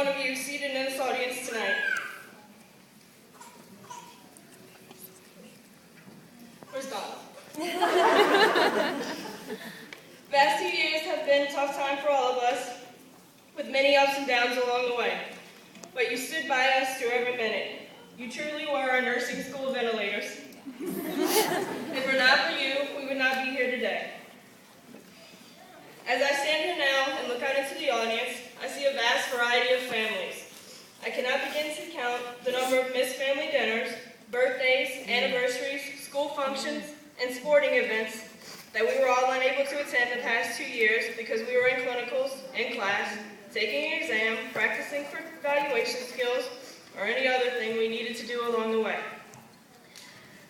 one of you seated in this audience tonight. Where's God? The past 2 years have been a tough time for all of us, with many ups and downs along the way. But you stood by us through every minute. You truly were our nursing school ventilators. If it were not for you, we would not be here today. As I stand here now and look out into the audience, I see a vast variety of families. I cannot begin to count the number of missed family dinners, birthdays, anniversaries, school functions, and sporting events that we were all unable to attend the past 2 years because we were in clinicals, in class, taking an exam, practicing for evaluation skills, or any other thing we needed to do along the way.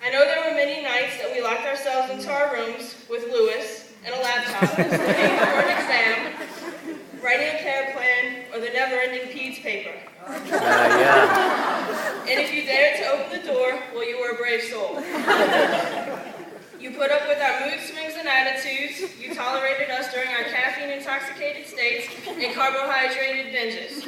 I know there were many nights that we locked ourselves into our rooms with Lewis and a laptop, studying for an exam, writing a care plan, or the never-ending PEDS paper. And if you dared to open the door, well, you were a brave soul. You put up with our mood swings and attitudes. You tolerated us during our caffeine-intoxicated states and carbohydrated binges.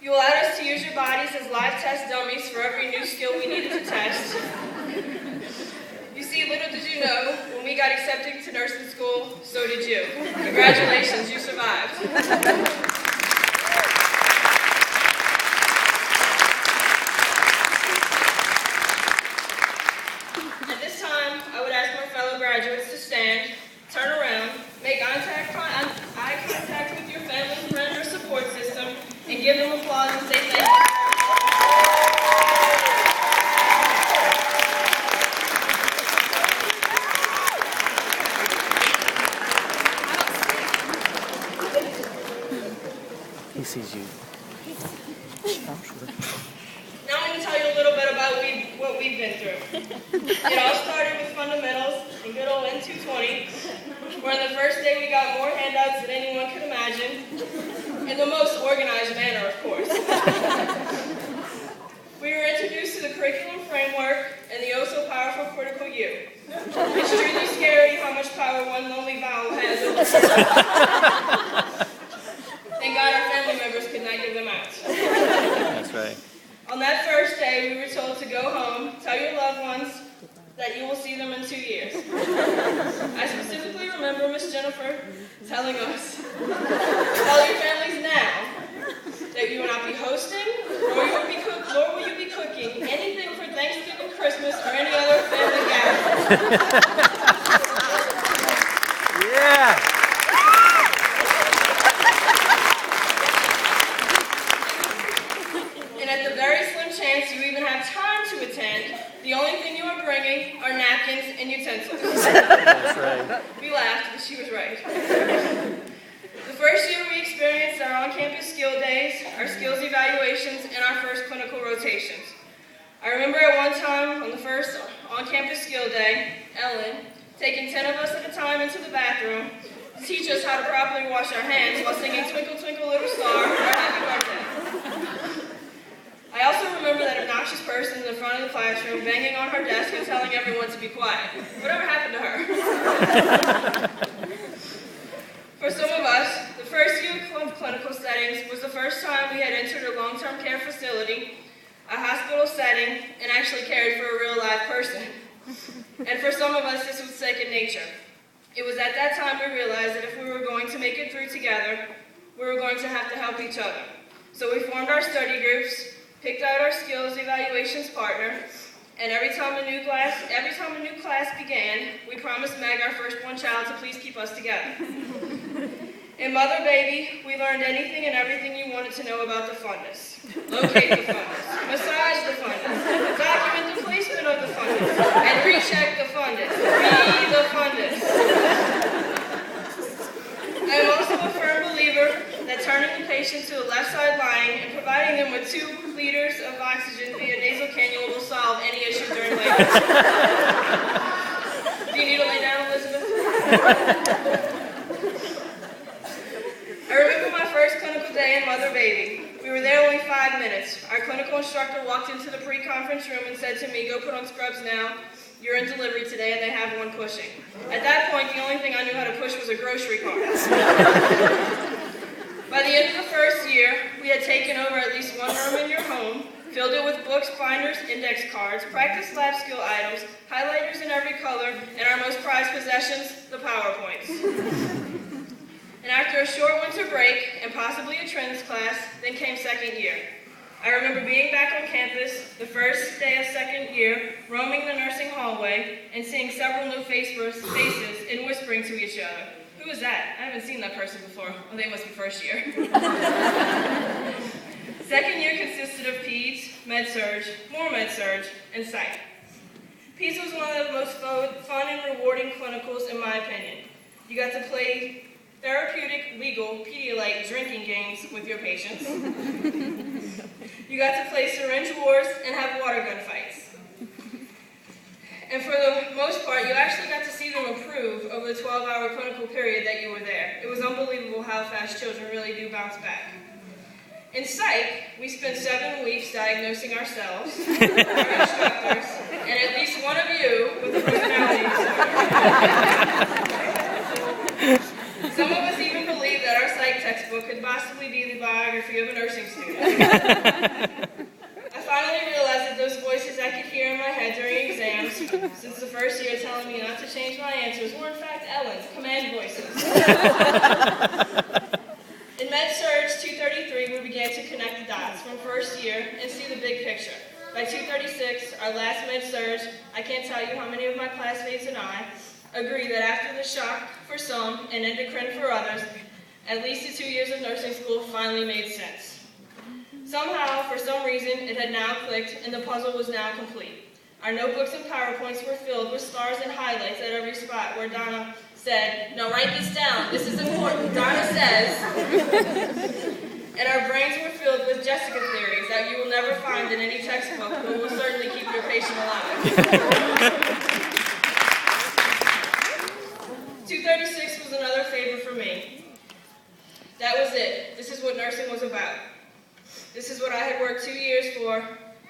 You allowed us to use your bodies as live test dummies for every new skill we needed to test. You see, little did you know, when we got accepted to nursing school, so did you. Congratulations, you survived. At this time, I would ask my fellow graduates to stand, turn around, make eye contact with your family, friend, or support system, and give them applause and say thank you. He sees you. Now I'm going to tell you a little bit about what we've been through. It all started with fundamentals in good old N220, where on the first day we got more handouts than anyone could imagine, in the most organized manner, of course. We were introduced to the curriculum framework and the oh-so-powerful critical U. It's truly scary how much power one lonely vowel has over Thank God our family members could not give them out. That's right. On that first day, we were told to go home, tell your loved ones that you will see them in 2 years. I specifically remember Miss Jennifer telling us, tell your families now that you will not be hosting, nor will you be cooking anything for Thanksgiving, Christmas, or any other family gathering. Yeah. And at the very slim chance you even have time to attend, the only thing you are bringing are napkins and utensils. That's right. We laughed, but she was right. The first year we experienced our on-campus skill days, our skills evaluations, and our first clinical rotations. I remember at one time on the first on-campus skill day, Ellen, taking 10 of us at a time into the bathroom to teach us how to properly wash our hands while singing Twinkle Twinkle Little Star or Happy Birthday. I also remember that obnoxious person in the front of the classroom banging on her desk and telling everyone to be quiet. Whatever happened to her? For some of us, the first year of clinical settings was the first time we had entered a long-term care facility, a hospital setting, and actually cared for a real live person. And for some of us, this was second nature. It was at that time we realized that if we were going to make it through together, we were going to have to help each other. So we formed our study groups, picked out our skills evaluations partner, and every time a new class began, we promised Meg, our firstborn child, to please keep us together. In Mother Baby, we learned anything and everything you wanted to know about the fundus. Locate the fundus, massage the fundus, document the placement of the fundus, and recheck the fundus. Be the fundus. I am also a firm believer that turning the patient to the left side lying and providing them with 2 liters of oxygen via nasal cannula will solve any issue during labor. Do you need to lay down, Elizabeth? I remember my first clinical day in Mother Baby. We were there only 5 minutes. Our clinical instructor walked into the pre-conference room and said to me, "Go put on scrubs now. You're in delivery today and they have one pushing." At that point, the only thing I knew how to push was a grocery cart. By the end of the first year, we had taken over at least one room in your home, filled it with books, binders, index cards, practice lab skill items, highlighters in every color, and our most prized possessions, the PowerPoints. And after a short winter break, and possibly a trends class, then came second year. I remember being back on campus the first day of second year, roaming the nursing hallway, and seeing several new faces and whispering to each other. Who is that? I haven't seen that person before. Well, they must be first year. Second year consisted of Peds, Med-Surg, more Med-Surg, and Psych. Peds was one of the most fun and rewarding clinicals in my opinion. You got to play therapeutic, legal, Pedialyte drinking games with your patients. You got to play syringe wars and have water gun fights. And for the most part, you actually got to see them improve over the 12-hour clinical period that you were there. It was unbelievable how fast children really do bounce back. In Psych, we spent 7 weeks diagnosing ourselves, our instructors, and at least one of you with a personality disorder. Some of us even believed that our Psych textbook could possibly be the biography of a nursing student. I finally realized that those voices I could hear in my head during exams, since the first year telling me not to change my answers, were in fact Ellen's command voices. In Med-Surg 233, we began to connect the dots from first year and see the big picture. By 236, our last Med-Surg, I can't tell you how many of my classmates and I agree that after the shock for some and endocrine for others, at least the 2 years of nursing school finally made sense. Somehow, for some reason, it had now clicked and the puzzle was now complete. Our notebooks and PowerPoints were filled with stars and highlights at every spot where Donna said, "Now write this down, this is important, Donna says." And our brains were filled with Jessica theories that you will never find in any textbook, but will certainly keep your patient alive. 236 was another favor for me. That was it. This is what nursing was about. This is what I had worked 2 years for,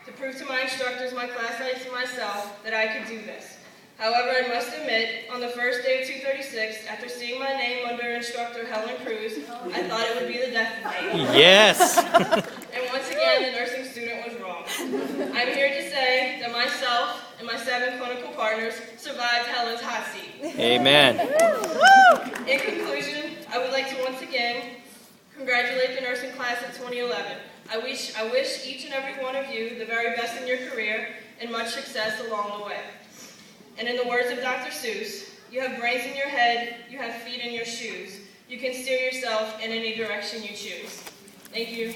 to prove to my instructors, my classmates, and myself that I could do this. However, I must admit, on the first day of 236, after seeing my name under instructor Helen Cruz, I thought it would be the death of me. Yes. And once again, the nursing student was wrong. I'm here to say that myself and my 7 clinical partners survived Helen's hot seat. Amen. In conclusion, I would like to once again congratulate the nursing class of 2011. I wish each and every one of you the very best in your career and much success along the way. And in the words of Dr. Seuss, you have brains in your head, you have feet in your shoes. You can steer yourself in any direction you choose. Thank you.